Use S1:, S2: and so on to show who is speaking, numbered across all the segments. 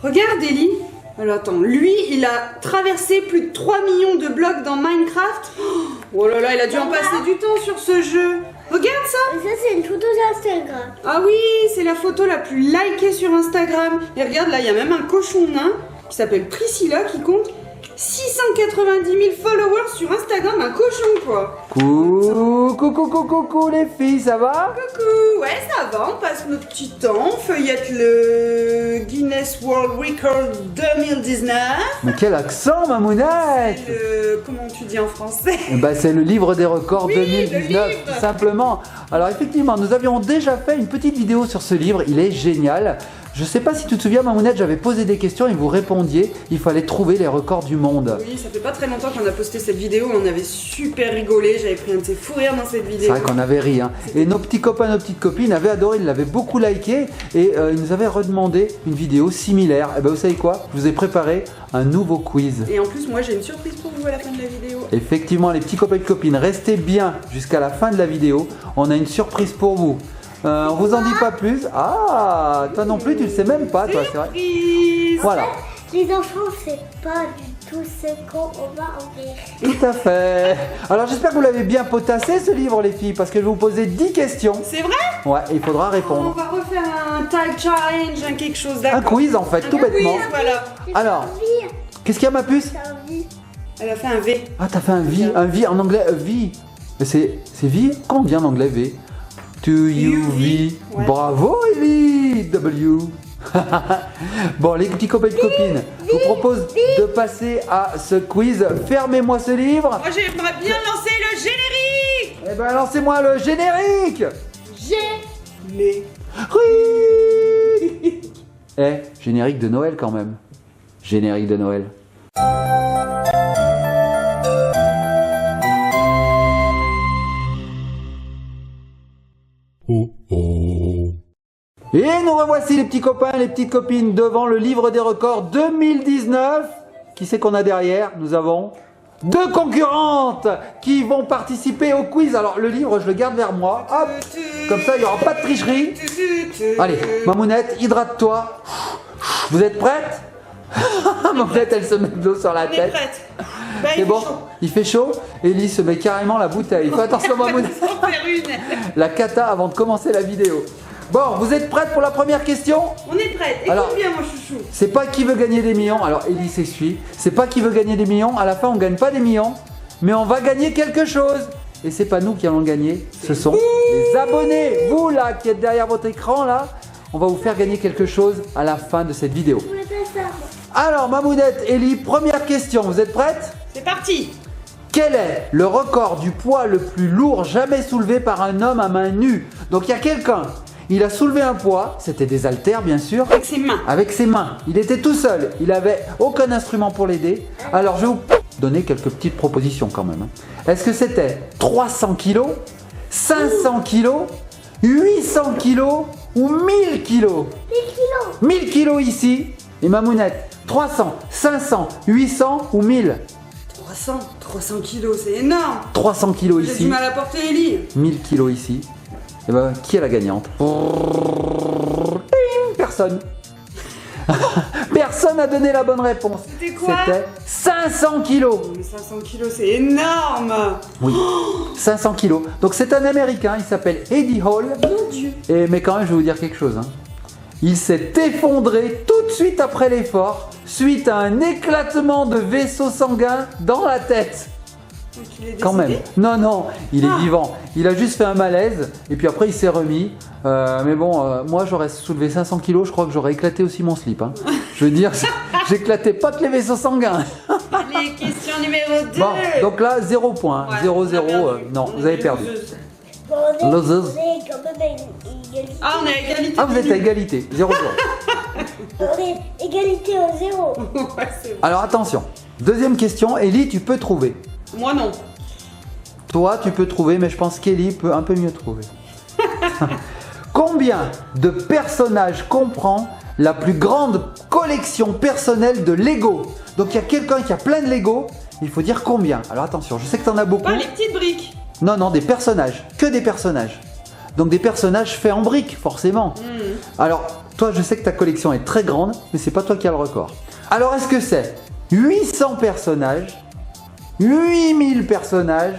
S1: Regarde, Ellie. Alors attends, lui, il a traversé plus de 3 millions de blocs dans Minecraft. Oh là là, il a dû en passer du temps sur ce jeu. Regarde ça.
S2: Ça, c'est une photo d'Instagram.
S1: Ah oui, c'est la photo la plus likée sur Instagram. Et regarde, là, il y a même un cochon nain qui s'appelle Priscilla qui compte 690 000 followers sur Instagram, un cochon quoi.
S3: Coucou les filles, ça va?
S1: Coucou, ouais ça va, on passe notre petit temps, on feuillette le Guinness World Record 2019.
S3: Mais quel accent, Mamounette!
S1: Comment tu dis en français?
S3: Bah, c'est le livre des records
S1: Oui,
S3: 2019, tout simplement. Alors effectivement, nous avions déjà fait une petite vidéo sur ce livre, il est génial. Je sais pas si tu te souviens, Mamounette, j'avais posé des questions et vous répondiez, il fallait trouver les records du monde.
S1: Oui, ça fait pas très longtemps qu'on a posté cette vidéo, on avait super rigolé, j'avais pris un de ces fous rires dans cette vidéo.
S3: C'est vrai qu'on avait ri, hein. Et nos petits copains, nos petites copines avaient adoré, ils l'avaient beaucoup liké et ils nous avaient redemandé une vidéo similaire. Et ben vous savez quoi? Je vous ai préparé un nouveau quiz.
S1: Et en plus, moi j'ai une surprise pour vous à la fin de la vidéo.
S3: Effectivement, les petits copains et copines, restez bien jusqu'à la fin de la vidéo. On a une surprise pour vous. On vous en dit pas plus. Ah, toi non plus, tu le sais même pas, toi, c'est vrai.
S1: Surprise.
S3: Voilà.
S2: Les enfants, c'est pas du tout ce qu'on va en faire.
S3: Tout à fait. Alors j'espère que vous l'avez bien potassé ce livre, les filles, parce que je vais vous poser 10 questions.
S1: C'est vrai?
S3: Ouais, il faudra
S1: On
S3: répondre.
S1: va refaire un tag challenge, un quelque chose d'accord.
S3: Un quiz en fait, tout
S1: Un quiz,
S3: bêtement.
S1: voilà.
S3: Alors, qu'est-ce qu'il y a, ma puce?
S2: T'as envie?
S1: Elle a fait un V.
S3: Ah, t'as fait un V en anglais, V. Mais c'est V? Comment on dit en anglais V? To you, V.
S1: Ouais.
S3: Bravo, Ellie. W. Bon, les petits copains et copines, je vous propose de passer à ce quiz. Fermez-moi ce livre.
S1: Moi j'aimerais bien lancer le générique.
S3: Eh ben, lancez-moi le générique.
S1: Générique.
S3: Eh, générique de Noël quand même. Générique de Noël. Et nous revoici les petits copains et les petites copines devant le livre des records 2019. Qui c'est qu'on a derrière? Nous avons 2 concurrentes qui vont participer au quiz. Alors le livre, je le garde vers moi. Hop, comme ça il n'y aura pas de tricherie. Allez, Mamounette, hydrate-toi. Vous êtes prête? Mamounette, elle se met de l'eau sur la
S1: On est
S3: tête.
S1: prête. Bah,
S3: C'est
S1: il
S3: bon?
S1: fait chaud.
S3: Il fait chaud. Ellie se met carrément la bouteille. Fais attention, Mamounette.
S1: Sans faire une.
S3: La cata avant de commencer la vidéo. Bon, vous êtes prête pour la première question?
S1: On est prête. Écoute
S3: Alors,
S1: bien mon chouchou.
S3: C'est pas qui veut gagner des millions. Alors Ellie s'essuie. C'est pas qui veut gagner des millions. À la fin, on gagne pas des millions, mais on va gagner quelque chose. Et c'est pas nous qui allons gagner. Ce sont les abonnés. Vous là qui êtes derrière votre écran là, on va vous faire gagner quelque chose à la fin de cette vidéo.
S2: Je voulais pas ça.
S3: Alors Mamounette, Ellie, première question. Vous êtes prêtes?
S1: C'est parti.
S3: Quel est le record du poids le plus lourd jamais soulevé par un homme à main nue? Donc il y a quelqu'un, il a soulevé un poids, c'était des haltères bien sûr,
S1: Avec ses mains.
S3: avec ses mains. Il était tout seul, il n'avait aucun instrument pour l'aider. Alors je vais vous donner quelques petites propositions quand même. Est-ce que c'était 300 kg, 500 kg, 800 kg ou 1000 kg?
S2: 1000 kilos.
S3: 1000 kg ici, et Mamounette, 300, 500, 800 ou 1000?
S1: 300 kilos, c'est énorme.
S3: 300 kg
S1: J'ai
S3: ici.
S1: du mal à porter Ellie.
S3: 1000 kilos ici. Et ben, qui est la gagnante? Personne. Personne n'a donné la bonne réponse.
S1: C'était quoi?
S3: C'était 500 kilos.
S1: Mais 500 kilos, c'est énorme.
S3: Oui, 500 kilos. Donc c'est un Américain, il s'appelle Eddie Hall.
S1: Mon Dieu.
S3: Mais quand même, je vais vous dire quelque chose. Il s'est effondré tout de suite après l'effort, suite à un éclatement de vaisseau sanguin dans la tête.
S1: Donc il est
S3: Quand même.
S1: décédé.
S3: Non, il est
S1: Ah.
S3: vivant. Il a juste fait un malaise et puis après il s'est remis. Mais bon, moi j'aurais soulevé 500 kilos, je crois que j'aurais éclaté aussi mon slip. Hein. Je veux dire, j'éclatais pas que les vaisseaux sanguins.
S1: Allez, question numéro 2.
S3: Bon, donc là, 0 point. 0-0, non, vous avez perdu.
S2: Bon, on est
S3: Losers.
S2: quand même à égalité.
S1: Ah, on est à égalité.
S3: Ah, vous êtes à égalité, 0-0.
S2: On est égalité au 0.
S1: Ouais, c'est bon.
S3: Alors attention, deuxième question, Ellie, tu peux trouver.
S1: Moi non.
S3: Toi, tu peux trouver, mais je pense qu'Ellie peut un peu mieux trouver. Combien de personnages comprend la plus grande collection personnelle de Lego? Donc il y a quelqu'un qui a plein de Lego, il faut dire combien. Alors attention, je sais que tu en as beaucoup.
S1: Pas les petites briques.
S3: Non, des personnages, que des personnages. Donc des personnages faits en briques, forcément. Alors, Toi, je sais que ta collection est très grande, mais c'est pas toi qui as le record. Alors, est-ce que c'est 800 personnages, 8000 personnages,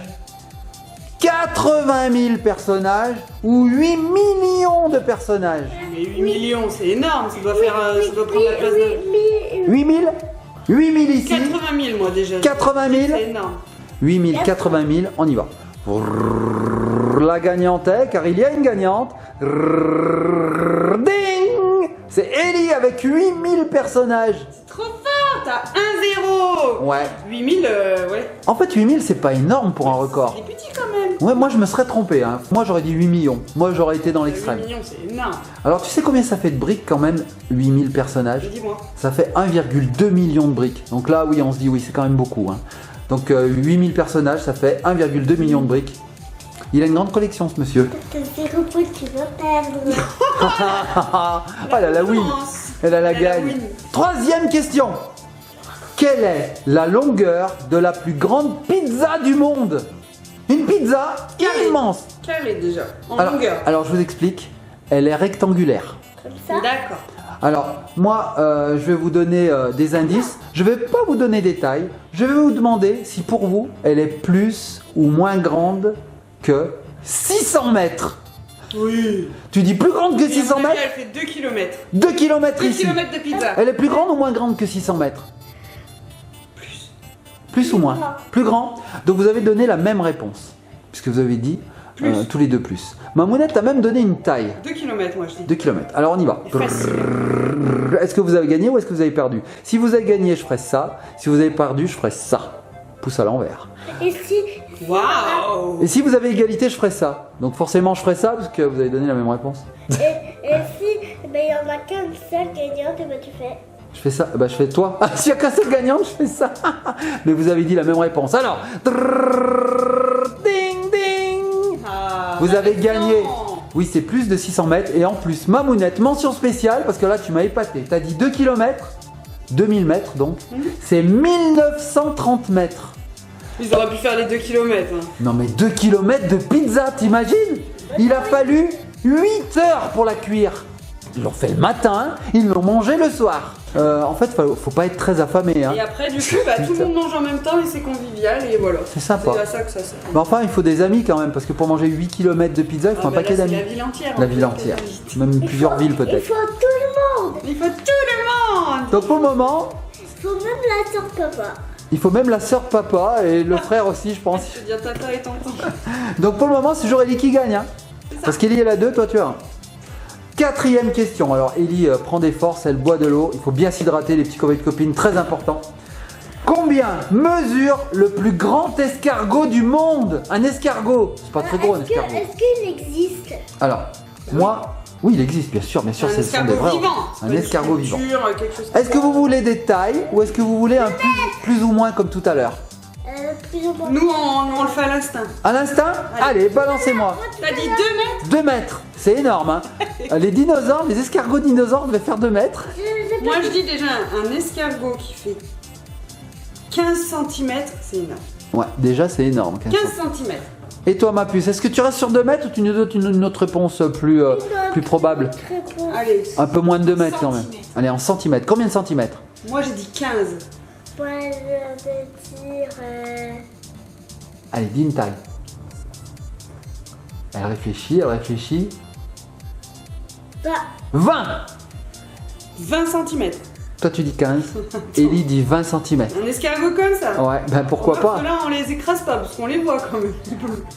S3: 80 000 personnages ou 8 millions de personnages?
S1: Mais 8 millions, c'est énorme, ça doit prendre la place de...
S3: 8 000? 8 000 ici.
S1: 80 000 moi déjà.
S3: 80 000.
S1: C'est énorme.
S3: 8 000, 80 000, on y va. La gagnante est, car il y a une gagnante. Ding! C'est Ellie avec 8000 personnages.
S1: Trop fort, t'as 1-0.
S3: Ouais.
S1: 8000, ouais.
S3: En fait, 8000, c'est pas énorme pour un record.
S1: C'est petit quand même.
S3: Ouais, moi je me serais trompé. Hein. Moi j'aurais dit 8 millions. Moi j'aurais été dans l'extrême.
S1: 8 millions, c'est énorme.
S3: Alors tu sais combien ça fait de briques quand même? 8000 personnages.
S1: Dis-moi.
S3: Ça fait 1,2 million de briques. Donc là, oui, on se dit oui, c'est quand même beaucoup. Hein. Donc 8000 personnages, ça fait 1,2 million de briques. Il a une grande collection, ce monsieur.
S2: T'as 0 points, tu vas perdre.
S3: Oh, elle a la win. Elle a la
S1: Elle a
S3: gagne.
S1: win.
S3: Troisième question. Quelle est la longueur de la plus grande pizza du monde? Une pizza
S1: Carré.
S3: immense.
S1: Carré déjà, en longueur.
S3: Alors, je vous explique. Elle est rectangulaire.
S2: Comme ça.
S1: D'accord.
S3: Alors, moi, je vais vous donner des indices. Je ne vais pas vous donner des tailles. Je vais vous demander si pour vous, elle est plus ou moins grande que 600 mètres.
S1: Oui.
S3: Tu dis plus grande que 600 mètres?
S1: Elle fait 2 km.
S3: 2 km
S1: 2
S3: ici.
S1: km de pizza.
S3: Elle est plus grande ou moins grande que 600 mètres? Plus ou moins? Plus grand. Donc vous avez donné la même réponse. Puisque vous avez dit tous les deux plus. Mamounette a même donné une taille.
S1: 2 km moi je dis.
S3: 2 km. Alors on y va.
S1: Facile.
S3: Est-ce que vous avez gagné ou est-ce que vous avez perdu? Si vous avez gagné, je ferai ça. Si vous avez perdu, je ferai ça. Pouce à l'envers.
S2: Et si.
S1: Waouh.
S3: Et si vous avez égalité, je ferai ça. Donc forcément, je ferai ça parce que vous avez donné la même réponse.
S2: Et si. Ben, il y en a qu'un seul gagnant, et ben tu fais.
S3: Je fais ça, bah je fais toi. Ah, s'il y a qu'un seul gagnant, je fais ça. Mais vous avez dit la même réponse. Alors, ding ding.
S1: Ah,
S3: Vous avez
S1: non.
S3: gagné. Oui, c'est plus de 600 mètres. Et en plus, Mamounette, mention spéciale, parce que là, tu m'as épaté. Tu as dit 2 km, 2000 mètres donc. C'est 1930 mètres.
S1: Ils auraient pu faire les 2 km.
S3: Non mais 2 km de pizza, t'imagines? Il a fallu 8 heures pour la cuire. Ils l'ont fait le matin, ils l'ont mangé le soir. En fait, faut pas être très affamé. Hein.
S1: Et après, du coup, bah, tout le monde mange en même temps et c'est convivial et voilà.
S3: C'est sympa.
S1: C'est à ça que ça sert.
S3: Mais enfin, il faut des amis quand même, parce que pour manger 8 km de pizza, il faut un paquet d'amis.
S1: La ville entière.
S3: La ville entière. Même plusieurs villes
S2: Il
S3: peut-être.
S2: faut tout le monde.
S1: Il faut tout le monde.
S3: Donc pour le moment,
S2: Il faut même la sœur papa.
S3: il faut même la sœur papa et le frère aussi, je pense.
S1: Je veux dire tata et tonton.
S3: Donc pour le moment, c'est toujours Ellie qui gagne. Hein. Parce qu'Ellie elle a 2, toi tu as 1. Quatrième question. Alors Ellie prend des forces, elle boit de l'eau. Il faut bien s'hydrater, les petits copains et copines, très important. Combien mesure le plus grand escargot du monde? Un escargot. C'est pas très gros un escargot.
S2: Est-ce qu'il existe?
S3: Alors, moi, oui, il existe, bien sûr,
S1: Un
S3: ce sont des
S1: escargot
S3: vrais.
S1: vivant.
S3: Un escargot vivant.
S1: Quelque chose comme
S3: Est-ce que vous voulez des tailles ou est-ce que vous voulez un plus ou moins comme tout à l'heure?
S2: Plus ou moins.
S1: Nous, on le fait à l'instinct.
S3: À l'instinct? Allez, balancez-moi.
S1: T'as dit 2 mètres?
S3: 2 mètres, c'est énorme. Hein. Les dinosaures, les escargots dinosaures devaient faire 2 mètres.
S1: Moi, je dis déjà un escargot qui fait 15 cm, c'est énorme.
S3: Ouais, déjà c'est énorme.
S1: 15 cm.
S3: Et toi, ma puce, est-ce que tu restes sur 2 mètres ou tu nous donnes une autre réponse plus probable?
S1: Allez.
S3: Un peu moins de 2 mètres quand même.
S1: Centimètres.
S3: Allez, en centimètres. Combien de centimètres?
S1: Moi, j'ai dit 15.
S2: Moi, je vais dire.
S3: Allez, dis une taille. Elle réfléchit, elle réfléchit.
S2: Bah,
S3: 20!
S1: 20 cm.
S3: Toi, tu dis 15. Ellie dit 20 cm.
S1: Un escargot comme ça.
S3: Ouais, ben pourquoi
S1: Parce
S3: pas.
S1: que là, on les écrase pas, parce qu'on les voit quand même.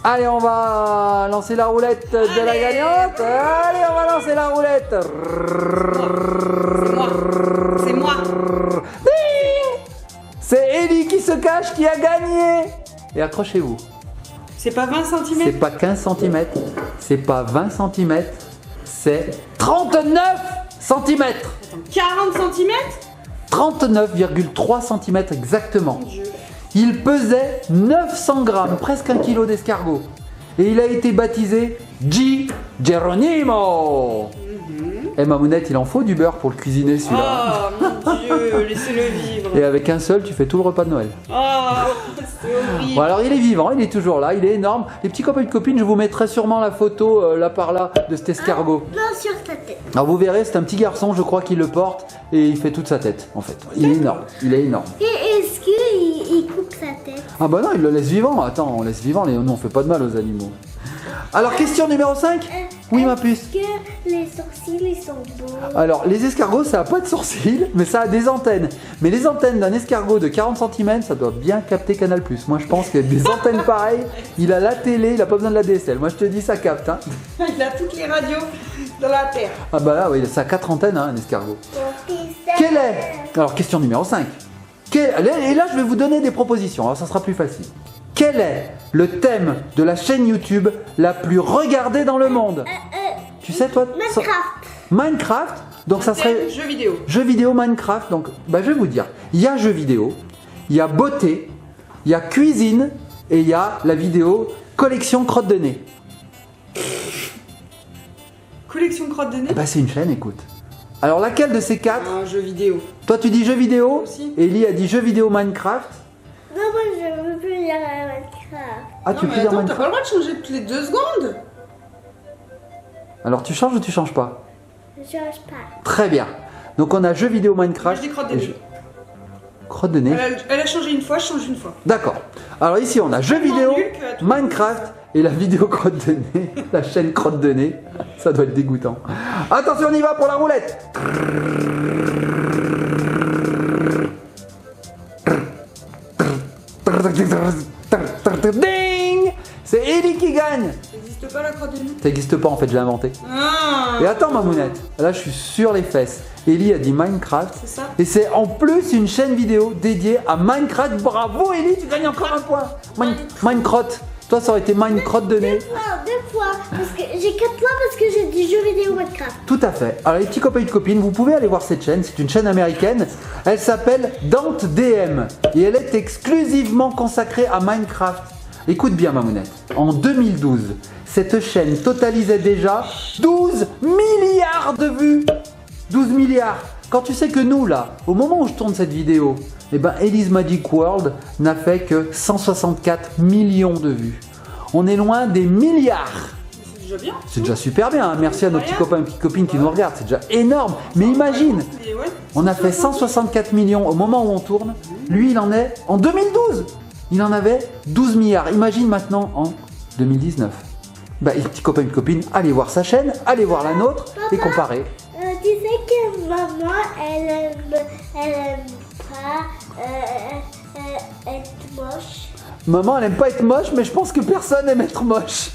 S3: Allez, on va lancer la roulette de la
S1: Allez.
S3: gagnante. Allez, on va lancer la roulette.
S1: C'est moi.
S3: C'est Ellie qui se cache qui a gagné. Et accrochez-vous.
S1: C'est pas 20
S3: C'est
S1: cm.
S3: pas 15 cm, c'est pas 20 cm, c'est 39 cm.
S1: 40 cm.
S3: 39,3 cm exactement.
S1: Mon Dieu.
S3: Il pesait 900 grammes, presque 1 kg d'escargot. Et il a été baptisé G. Geronimo. Et Mamounette, il en faut du beurre pour le cuisiner celui-là.
S1: Oh mon Dieu, laissez-le vivre.
S3: Et avec un seul, tu fais tout le repas de Noël.
S1: Oh, c'est horrible.
S3: Bon, alors il est vivant, il est toujours là, il est énorme. Les petits copains et copines, je vous mettrai sûrement la photo là par là de cet escargot.
S2: non, sur ta tête.
S3: Alors vous verrez, c'est un petit garçon, je crois, qui le porte et il fait toute sa tête en fait. Il est énorme, il est énorme.
S2: Et est-ce qu'il coupe sa tête?
S3: Ah bah non, il le laisse vivant. Attends, on laisse vivant, nous on fait pas de mal aux animaux. Alors question numéro 5. Oui ma puce.
S2: Est-ce que les sourcils ils sont beaux?
S3: Alors les escargots ça a pas de sourcils, mais ça a des antennes. Mais les antennes d'un escargot de 40 cm, ça doit bien capter Canal+. Moi je pense qu'avec des antennes pareilles, il a la télé, il a pas besoin de la DSL. Moi je te dis ça capte. Hein.
S1: Il a toutes les radios dans la terre.
S3: Ah bah là, oui, ça a 4 antennes un escargot. Quel est... Alors question numéro 5. Et là je vais vous donner des propositions, alors ça sera plus facile. Quel est le thème de la chaîne YouTube la plus regardée dans le monde? Tu sais toi?
S2: Minecraft.
S3: Minecraft. Donc ça serait
S1: Jeux vidéo.
S3: jeux vidéo Minecraft. Donc bah, je vais vous dire, il y a jeux vidéo, il y a beauté, il y a cuisine et il y a la vidéo collection crotte de nez.
S1: Collection crotte de nez.
S3: Eh bah c'est une chaîne, écoute. Alors laquelle de ces 4?
S1: Un jeu vidéo.
S3: Toi tu dis jeux vidéo,
S1: Aussi.
S3: Ellie a dit jeux vidéo Minecraft.
S2: Non, moi je veux plus dire Minecraft.
S3: Ah
S1: Non,
S3: tu
S1: mais
S3: peux dire
S1: attends, t'as
S3: Minecraft.
S1: pas le droit de changer toutes les 2 secondes.
S3: Alors tu changes ou tu changes pas?
S2: Je change pas.
S3: Très bien. Donc on a jeux vidéo Minecraft.
S1: Moi, je dis crotte de
S3: et
S1: nez.
S3: jeux- Crotte de nez.
S1: Elle a changé une fois, je change une fois.
S3: D'accord. Alors ici on a jeux
S1: Tellement
S3: vidéo
S1: nul que à tout-
S3: Minecraft et la vidéo crotte de nez. La chaîne crotte de nez. Ça doit être dégoûtant. Attention, on y va pour la roulette. Ding! C'est Ellie qui gagne.
S1: Ça n'existe pas la crotte de nez.
S3: Ça n'existe pas en fait, je l'ai inventé.
S1: Ah,
S3: Et attends Mamounette, là je suis sur les fesses. Ellie a dit Minecraft.
S1: c'est ça.
S3: Et c'est en plus une chaîne vidéo dédiée à Minecraft. Bravo Ellie, tu gagnes encore un point. Minecraft. Toi ça aurait été Minecraft de nez.
S2: Deux fois. Parce que j'ai 4 points parce que j'ai dit jeux vidéo Minecraft.
S3: Tout à fait. Alors les petits copains et copines, vous pouvez aller voir cette chaîne. C'est une chaîne américaine. Elle s'appelle Dante DM. Et elle est exclusivement consacrée à Minecraft. Écoute bien Mamounette. En 2012, cette chaîne totalisait déjà 12 milliards de vues. 12 milliards. Quand tu sais que nous là, au moment où je tourne cette vidéo, eh ben Ellie's Magic World n'a fait que 164 millions de vues. On est loin des milliards.
S1: C'est déjà bien.
S3: C'est déjà super bien, hein. Merci à nos petits copains et petites copines qui nous regardent, c'est déjà énorme. Mais imagine,
S1: Mais ouais.
S3: on a fait 164 millions au moment où on tourne, lui il en est en 2012, il en avait 12 milliards. Imagine maintenant en 2019. Bah les petits copains et copines, allez voir sa chaîne, allez voir la nôtre et comparez.
S2: Tu sais que maman, elle aime pas être moche.
S3: Maman elle aime pas être moche, mais je pense que personne aime être moche.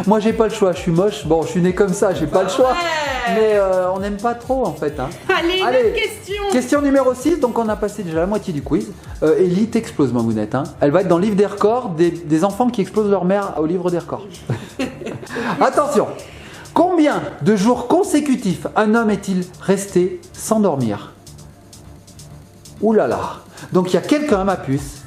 S3: Moi j'ai pas le choix, je suis moche, bon je suis né comme ça, j'ai pas le choix.
S1: Ouais.
S3: Mais on n'aime pas trop en fait. Hein.
S1: Allez,
S3: Allez.
S1: une autre question.
S3: Question numéro 6, donc on a passé déjà la moitié du quiz. Ellie t'explose Mamounette. Hein. Elle va être dans le livre des records des enfants qui explosent leur mère au livre des records. Attention, combien de jours consécutifs un homme est-il resté sans dormir? Ouh là là. Donc il y a quelqu'un à ma puce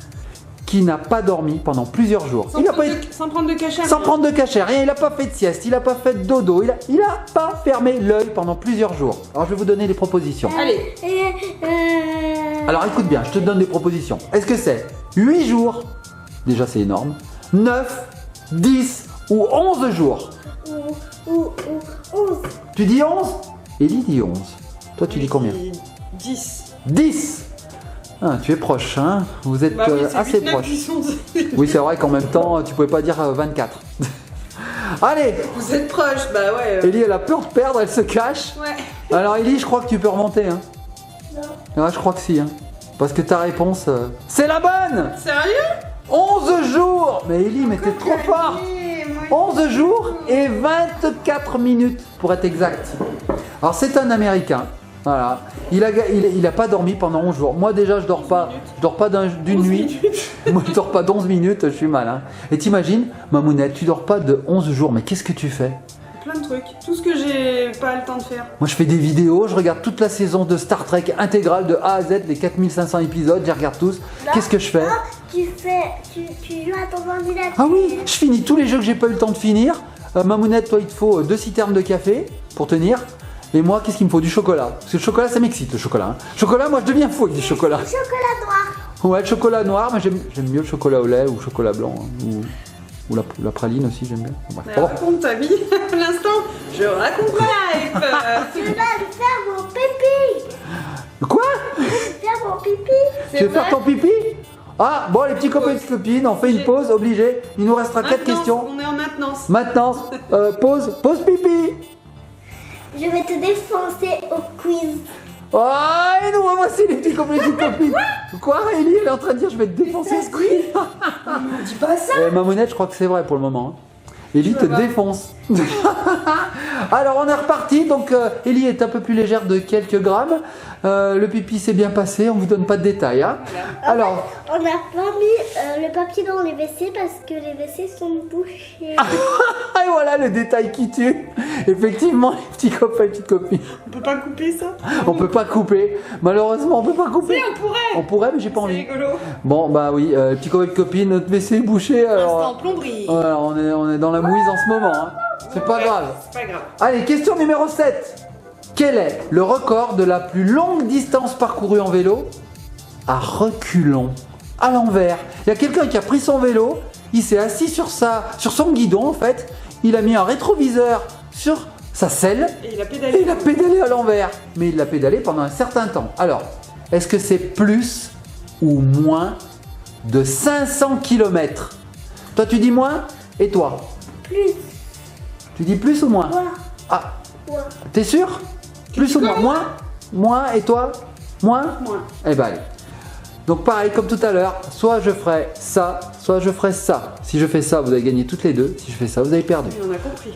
S3: qui n'a pas dormi pendant plusieurs jours.
S1: Sans
S3: Il n'a
S1: prendre
S3: pas
S1: de-
S3: été...
S1: sans prendre de cachet.
S3: Sans prendre de cachet, rien, il n'a pas fait de sieste, il n'a pas fait de dodo, il a pas fermé l'œil pendant plusieurs jours. Alors je vais vous donner des propositions.
S1: Allez.
S3: Alors écoute bien, je te donne des propositions. Est-ce que c'est 8 jours, déjà c'est énorme, 9, 10 ou 11 jours?
S2: Ou 11.
S3: Tu dis 11? Ellie dit 11. Toi tu dis combien?
S1: 10.
S3: 10. Ah, tu es proche, hein? Vous êtes
S1: Bah oui, c'est
S3: assez
S1: 8, 9,
S3: proche.
S1: 10, 11.
S3: Oui, c'est vrai qu'en même temps, tu pouvais pas dire 24. Allez,
S1: Vous êtes proche, bah ouais.
S3: Ellie elle a peur de perdre, elle se cache.
S1: Ouais.
S3: Alors Ellie, je crois que tu peux remonter, hein?
S2: Non.
S3: Ouais, je crois que si, hein. Parce que ta réponse, c'est la bonne!
S1: Sérieux?
S3: 11 jours! Mais Ellie, mais t'es trop fort!
S1: Allez, moi.
S3: 11 jours et 24 minutes pour être exact. Alors c'est un Américain, voilà. Il a pas dormi pendant 11 jours. Moi déjà je dors pas d'une
S1: 11
S3: nuit.
S1: minutes.
S3: Moi je dors pas d'11 minutes, je suis mal. Hein. Et t'imagines, Mamounette, tu dors pas de 11 jours, mais qu'est-ce que tu fais?
S1: Plein de trucs. Tout ce que j'ai pas le temps de faire.
S3: Moi je fais des vidéos, je regarde toute la saison de Star Trek intégrale de A à Z, les 4500 épisodes, je les regarde tous. Qu'est-ce que je fais?
S2: Tu joues à ton ordinateur.
S3: Ah oui, je finis tous les jeux que j'ai pas eu le temps de finir. Mamounette, toi il te faut 2 citernes de café pour tenir. Et moi, qu'est-ce qu'il me faut? Du chocolat. Parce que le chocolat, ça m'excite, le chocolat. Hein. Chocolat, moi je deviens fou avec du chocolat.
S2: Chocolat noir.
S3: Ouais, le chocolat noir, mais j'aime mieux le chocolat au lait ou le chocolat blanc. Hein, ou Ou la praline aussi, j'aime bien. Bref.
S1: Mais raconte ta vie. À l'instant, je raconte ma life.
S2: Je vais faire mon pipi.
S3: Quoi?
S2: Je vais faire mon pipi.
S3: Tu veux faire ton pipi? Ah, bon, les petits copains et les copines, on fait une pause, obligé. Il nous restera 4 questions.
S1: On est en maintenance.
S3: Maintenance, pause pipi.
S2: Je vais te défoncer au quiz.
S3: Oh, et nous voici les petits copains et les petites copines. Quoi, Ellie, elle est en train de dire je vais te défoncer ce quiz.
S1: Ne dis pas ça.
S3: Mamounette, je crois que c'est vrai pour le moment. Ellie te défonce. Alors, on est reparti. Donc, Ellie est un peu plus légère de quelques grammes. Le pipi s'est bien passé. On vous donne pas de détails. Hein.
S2: Voilà.
S3: Alors,
S2: On n'a pas mis le papier dans les WC parce que les WC sont bouchés.
S3: et voilà le détail qui tue. Effectivement, les petits copains et petites copines.
S1: On peut pas couper ça.
S3: On peut pas couper. Malheureusement, on peut pas couper.
S1: Si, on pourrait.
S3: On pourrait, mais j'ai pas
S1: C'est
S3: envie.
S1: rigolo.
S3: Bon, bah oui, les petits copains et copines, notre WC est bouché. Alors,
S1: Instant plomberie.
S3: voilà, on est dans la mouise en ce moment. Hein. C'est pas
S1: Ouais,
S3: grave.
S1: C'est pas grave.
S3: Allez, question numéro 7. Quel est le record de la plus longue distance parcourue en vélo à reculons, à l'envers? Il y a quelqu'un qui a pris son vélo, il s'est assis sur son guidon en fait, il a mis un rétroviseur sur sa selle
S1: Et il a
S3: et
S1: pédalé.
S3: il a pédalé à l'envers. Mais il l'a pédalé pendant un certain temps. Alors, est-ce que c'est plus ou moins de 500 km? Toi tu dis moins et toi?
S2: Plus.
S3: Tu dis plus ou moins?
S2: Moi.
S3: Ah,
S2: Moi.
S3: t'es sûr? Plus ou moins? Moins? Moins et toi? Moins?
S1: Moins.
S3: Eh ben allez. Donc pareil comme tout à l'heure, soit je ferai ça, soit je ferai ça. Si je fais ça, vous avez gagné toutes les deux. Si je fais ça, vous avez perdu.
S1: Et on a compris.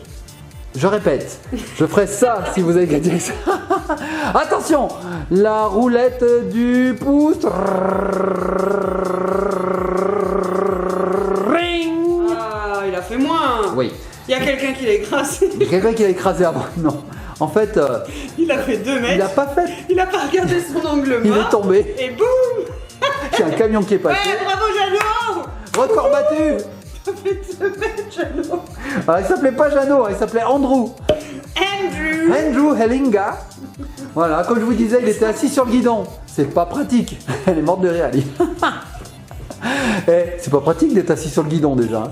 S3: Je répète, je ferai ça si vous avez gagné ça. Attention, la roulette du pouce. Ring.
S1: Ah, il a fait moins.
S3: Oui.
S1: Il y a quelqu'un qui l'a écrasé.
S3: Il y a quelqu'un qui l'a écrasé avant. Non. En fait,
S1: Il a fait 2 mètres.
S3: il n'a pas fait.
S1: Il a pas regardé son angle
S3: Il
S1: mort.
S3: est tombé.
S1: Et boum.
S3: Il y a un camion qui est passé.
S1: Ouais, bravo Jeannot.
S3: Record battu.
S1: Ça fait 2 mètres Jeannot.
S3: Alors, il s'appelait pas Jeannot, il s'appelait Andrew. Andrew Hellinga. Voilà, comme je vous disais, il était assis sur le guidon. C'est pas pratique. Elle est morte de rire, Ali. C'est pas pratique d'être assis sur le guidon déjà. Hein.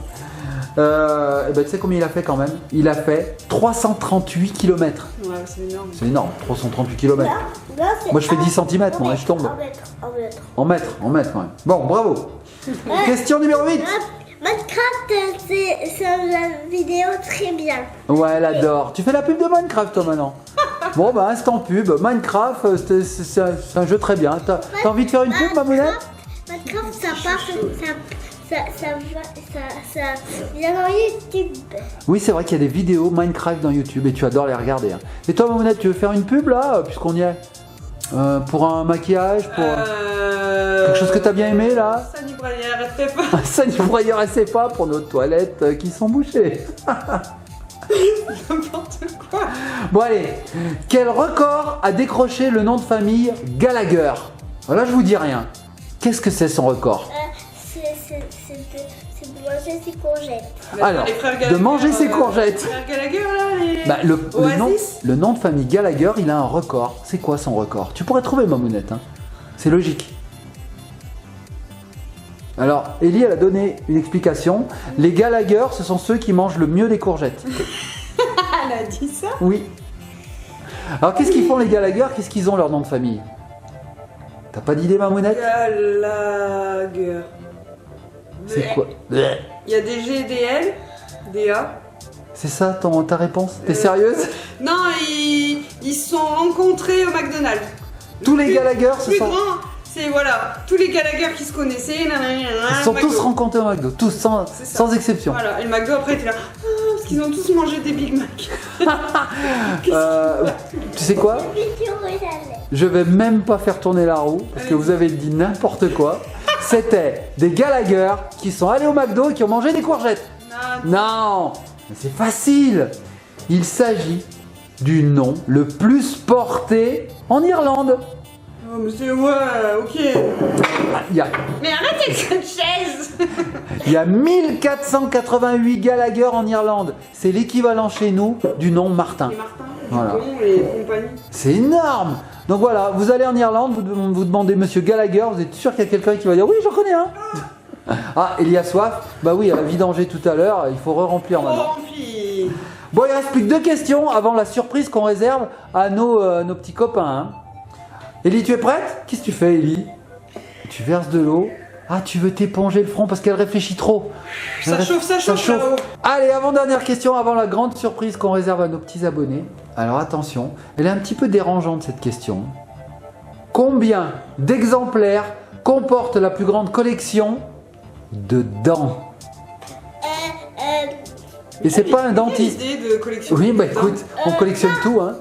S3: Et ben, tu sais combien il a fait quand même? Il a fait 338 km.
S1: Ouais, c'est énorme.
S3: C'est énorme, 338 km.
S2: Là, c'est
S3: Moi je fais 10 cm,
S2: un
S3: moi, je tombe.
S2: Un mètre.
S3: En mètre, ouais. Bon, bravo. Question numéro 8.
S2: Minecraft, c'est une vidéo très bien.
S3: Ouais, elle adore. Tu fais la pub de Minecraft toi maintenant? Bon bah instant pub, Minecraft c'est un jeu très bien. T'as envie de faire une pub, Mamounette?
S2: Minecraft, ça vient dans YouTube.
S3: Oui, c'est vrai qu'il y a des vidéos Minecraft dans YouTube et tu adores les regarder. Hein. Et toi, Mamounette, tu veux faire une pub là, puisqu'on y est? Pour un maquillage, pour quelque chose que t'as bien aimé là?
S1: Sani Braillard, restez pas.
S3: Ça n'y pourrait rester pas pour nos toilettes qui sont bouchées.
S1: N'importe quoi.
S3: Bon allez, quel record a décroché le nom de famille Gallagher? Voilà, je vous dis rien. Qu'est-ce que c'est son record?
S2: C'est de manger ses courgettes.
S3: Alors,
S1: Les frères
S3: de
S1: Gallagher,
S3: manger ses courgettes.
S1: Les frères Gallagher là, les...
S3: Bah,
S1: Oasis.
S3: le nom de famille Gallagher, il a un record. C'est quoi son record? Tu pourrais trouver, Mamounette. Hein. C'est logique. Alors, Ellie, elle a donné une explication. Les Gallagher, ce sont ceux qui mangent le mieux les courgettes.
S1: Elle a dit ça.
S3: Oui. Alors, qu'est-ce qu'ils font les Gallagher? Qu'est-ce qu'ils ont leur nom de famille? T'as pas d'idée, Mamounette?
S1: Gallagher.
S3: C'est quoi?
S1: Il y a des G, des L, des A.
S3: C'est ça ta réponse? T'es sérieuse?
S1: Non, ils se sont rencontrés au McDonald's.
S3: Tous les Gallagher, ce
S1: Plus
S3: sont...
S1: grand, c'est voilà, tous les Gallagher qui se connaissaient.
S3: Ils sont tous rencontrés au McDo, tous sans exception.
S1: Voilà, et le McDo après était là, parce qu'ils ont tous mangé des Big Mac.
S3: Tu sais quoi? Je vais même pas faire tourner la roue parce que vous avez dit n'importe quoi. C'était des Gallagher qui sont allés au McDo et qui ont mangé des courgettes. Non, mais c'est facile. Il s'agit du nom le plus porté en Irlande.
S1: Oh, mais c'est ouais, ok.
S3: Il y a,
S1: Mais arrêtez cette chaise.
S3: il y a 1488 Gallagher en Irlande. C'est l'équivalent chez nous du nom Martin.
S1: Les Martin,
S3: Voilà.
S1: Dupont et compagnie.
S3: C'est énorme. Donc voilà, vous allez en Irlande, vous demandez Monsieur Gallagher, vous êtes sûr qu'il y a quelqu'un qui va dire oui, j'en connais un. Ah, il y a soif. Bah oui, elle a vidangé tout à l'heure. Il faut re-remplir maintenant.
S1: Rempli.
S3: Bon, il reste plus que 2 questions avant la surprise qu'on réserve à nos petits copains. Hein. Élie, tu es prête? Qu'est-ce que tu fais, Élie? Tu verses de l'eau. Ah, tu veux t'éponger le front parce qu'elle réfléchit trop.
S1: Ça chauffe là-haut.
S3: Allez, avant-dernière question, avant la grande surprise qu'on réserve à nos petits abonnés. Alors attention, elle est un petit peu dérangeante cette question. Combien d'exemplaires comporte la plus grande collection de dents? Et c'est pas un dentiste.
S1: Quelle idée de collection.
S3: Oui, bah écoute, on collectionne tout. Hein.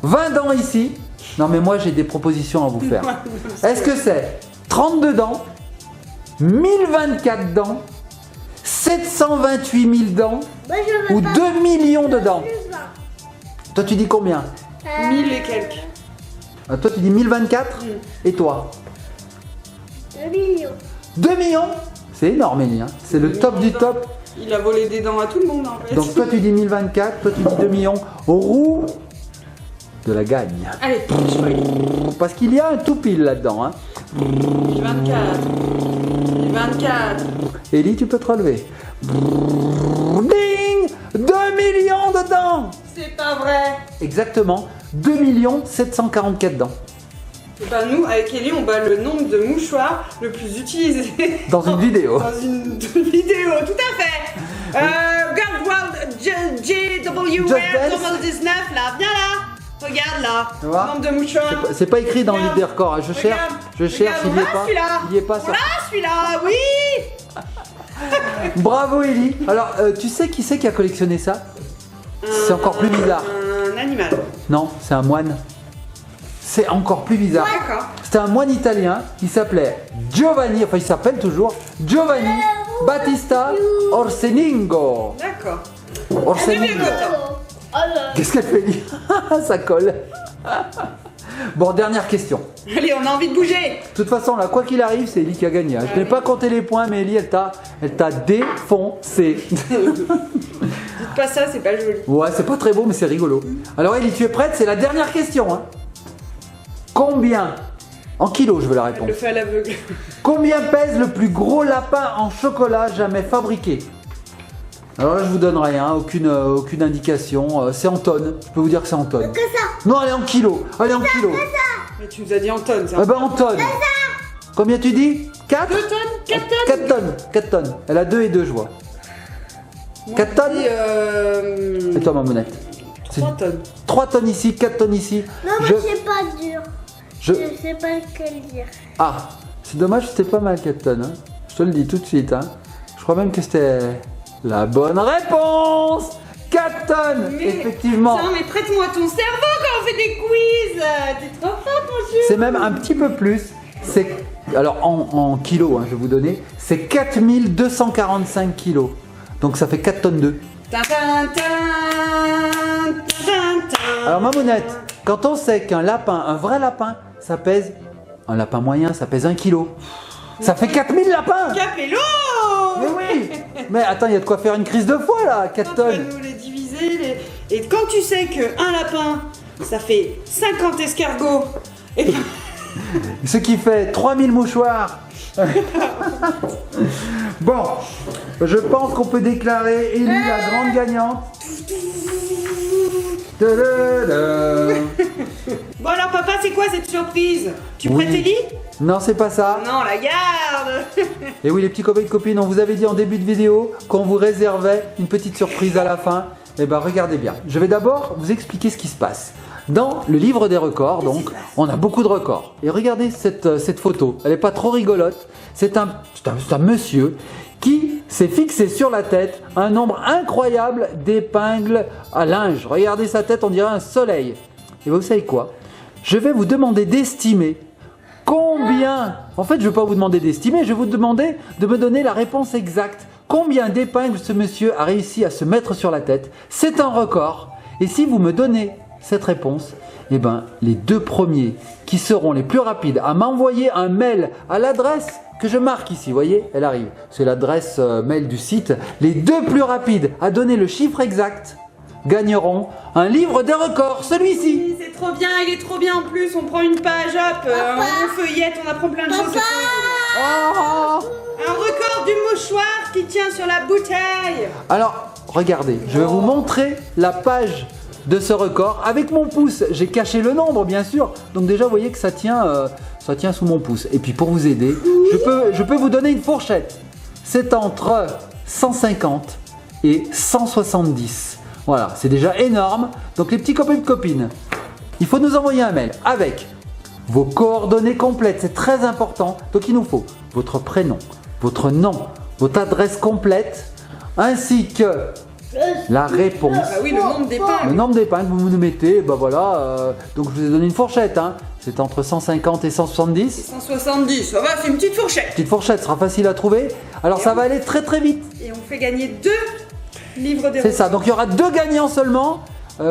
S3: 20 dents ici. Non mais moi j'ai des propositions à vous faire. Est-ce que c'est 32 dents, 1024 dents, 728 000 dents
S2: Moi, je veux
S3: ou
S2: pas.
S3: 2 millions de dents?
S2: Plus bas.
S3: Toi tu dis combien?
S1: 1000 et quelques.
S3: Ah, toi tu dis 1024
S1: Mm.
S3: et toi?
S2: 2 millions.
S3: 2 millions? C'est énorme Élie, hein. C'est le top du top.
S1: Il a volé des dents à tout le monde en fait.
S3: Donc toi tu dis 1024, toi tu dis 2 millions. Roue de la gagne.
S1: Allez, je feuille.
S3: Parce qu'il y a un tout pile là-dedans. Hein.
S1: 1024. 1024.
S3: Élie, tu peux te relever. Ding! 2 millions de dents!
S1: C'est pas vrai.
S3: Exactement, 2 744 dents.
S1: Et ben nous, avec Ellie, on bat le nombre de mouchoirs le plus utilisé
S3: Dans une vidéo.
S1: Dans une vidéo, tout à fait. Regarde JWR
S3: Dance.
S1: 2019 là, viens là. Regarde là,
S3: Tu vois?
S1: nombre de mouchoirs.
S3: C'est pas écrit dans le livre
S1: Regarde.
S3: des records. Hein. Je cherche, il y est pas. Il y est pas ça.
S1: Voilà celui-là, oui.
S3: Bravo Élie. Alors, tu sais qui c'est qui a collectionné ça? C'est encore plus bizarre.
S1: Un animal.
S3: Non, c'est un moine. C'est encore plus bizarre.
S1: D'accord.
S3: C'était un moine italien qui s'appelait Giovanni, enfin il s'appelle toujours Giovanni Battista Orseningo.
S1: D'accord.
S3: Orseningo. Qu'est-ce qu'elle fait Élie? Ça colle. Bon, dernière question.
S1: Allez, on a envie de bouger.
S3: De toute façon, là, quoi qu'il arrive, c'est Élie qui a gagné. Hein. Je n'ai pas compté les points, mais Élie, elle t'a défoncé.
S1: Dites pas ça, c'est pas joli.
S3: Ouais, c'est pas très beau, mais c'est rigolo. Alors, Élie, tu es prête? C'est la dernière question. Hein. Combien, en kilos, je veux la
S1: Elle
S3: réponse.
S1: le fait à l'aveugle.
S3: Combien pèse le plus gros lapin en chocolat jamais fabriqué? Alors là, je vous donne rien, aucune indication. C'est en tonnes. Je peux vous dire que c'est en tonnes.
S2: Que ça.
S3: Non, elle est en kilos. Elle est en kilos.
S1: Mais tu nous as dit en tonnes, ça.
S3: Eh ben, en tonnes. Combien tu dis? 4
S1: 2 tonnes 4 tonnes
S3: 4 tonnes. 4 tonnes. Elle a 2 et 2, je vois. 4 tonnes? Et toi, Mamounette?
S1: 3 tonnes.
S3: 3 tonnes ici, 4 tonnes ici.
S2: Non, moi, c'est pas dur.
S3: je...
S2: Je sais pas que dire.
S3: Ah, c'est dommage, c'était pas mal 4 tonnes. Hein. Je te le dis tout de suite. Hein. Je crois même que c'était la bonne réponse. 4 tonnes,
S1: Mais-
S3: effectivement.
S1: Tiens, mais prête-moi ton cerveau quand on fait des quiz. T'es trop forte, monsieur.
S3: C'est même un petit peu plus. C'est alors en kilos, hein, je vais vous donner. C'est 4245 kilos. Donc ça fait 4 tonnes 2.
S1: Tin, tin, tin, tin, tin.
S3: Alors Mamounette, quand on sait qu'un lapin, un vrai lapin, ça pèse, un lapin moyen, ça pèse 1 kilo. Ça fait 4000 lapins.
S1: Capello.
S3: Mais oui. Mais attends, il y a de quoi faire une crise de foi là, 4
S1: Tu vas
S3: tonnes.
S1: nous les diviser. Et quand tu sais qu'un lapin, ça fait 50 escargots. Et
S3: Ce qui fait 3000 mouchoirs. Bon, je pense qu'on peut déclarer Élie la grande gagnante. Tadada.
S1: Bon alors papa, c'est quoi cette surprise? Tu
S3: Oui.
S1: prêtes Ellie?
S3: Non, c'est pas ça.
S1: Non, la garde.
S3: Et oui, les petits copains et copines, on vous avait dit en début de vidéo qu'on vous réservait une petite surprise à la fin. Eh ben, regardez bien. Je vais d'abord vous expliquer ce qui se passe. Dans le livre des records, donc, on a beaucoup de records. Et regardez cette photo. Elle n'est pas trop rigolote. C'est un monsieur qui s'est fixé sur la tête un nombre incroyable d'épingles à linge. Regardez sa tête, on dirait un soleil. Et vous savez quoi? Je vais vous demander d'estimer combien... En fait, je ne vais pas vous demander d'estimer, je vais vous demander de me donner la réponse exacte. Combien d'épingles ce monsieur a réussi à se mettre sur la tête? C'est un record. Et si vous me donnez cette réponse, eh ben, les 2 premiers qui seront les plus rapides à m'envoyer un mail à l'adresse que je marque ici, vous voyez, elle arrive. C'est l'adresse mail du site. Les 2 plus rapides à donner le chiffre exact gagneront un livre des records, celui-ci.
S1: C'est trop bien, il est trop bien en plus. On prend une page, hop, on feuillette, on apprend plein de choses. c'est trop rigolo.
S3: Oh,
S1: Un record du mouchoir qui tient sur la bouteille.
S3: Alors, regardez, je vais vous montrer la page de ce record. Avec mon pouce, j'ai caché le nombre, bien sûr. Donc déjà, vous voyez que ça tient sous mon pouce. Et puis pour vous aider, je peux vous donner une fourchette. C'est entre 150 et 170. Voilà, c'est déjà énorme. Donc les petits copains et copines, il faut nous envoyer un mail avec vos coordonnées complètes. C'est très important. Donc il nous faut votre prénom, votre nom, votre adresse complète, ainsi que la réponse.
S1: Ah oui, le nombre d'épingles.
S3: Le nombre d'épingles, vous nous mettez, ben voilà, donc je vous ai donné une fourchette, hein. C'est entre 150 et 170.
S1: 170, ça va, c'est une petite fourchette.
S3: Petite fourchette, sera facile à trouver. Alors ça va aller très très vite.
S1: Et on fait gagner 2 livres des
S3: C'est ça, donc il y aura 2 gagnants seulement.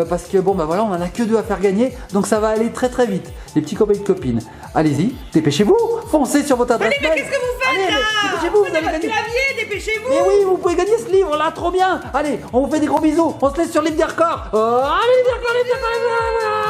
S3: Parce que bon, ben voilà, on en a que 2 à faire gagner. Donc ça va aller très très vite. Les petits copains et copines, allez-y, dépêchez-vous. Foncez sur votre adresse
S1: Allez, mais qu'est-ce que vous faites
S3: Allez,
S1: là?
S3: dépêchez-vous, vous allez
S1: Prenez votre
S3: gagner.
S1: clavier, dépêchez-vous.
S3: Mais oui, vous pouvez gagner ce livre là, trop bien. Allez, on vous fait des gros bisous. On se laisse sur les records. Allez, les records.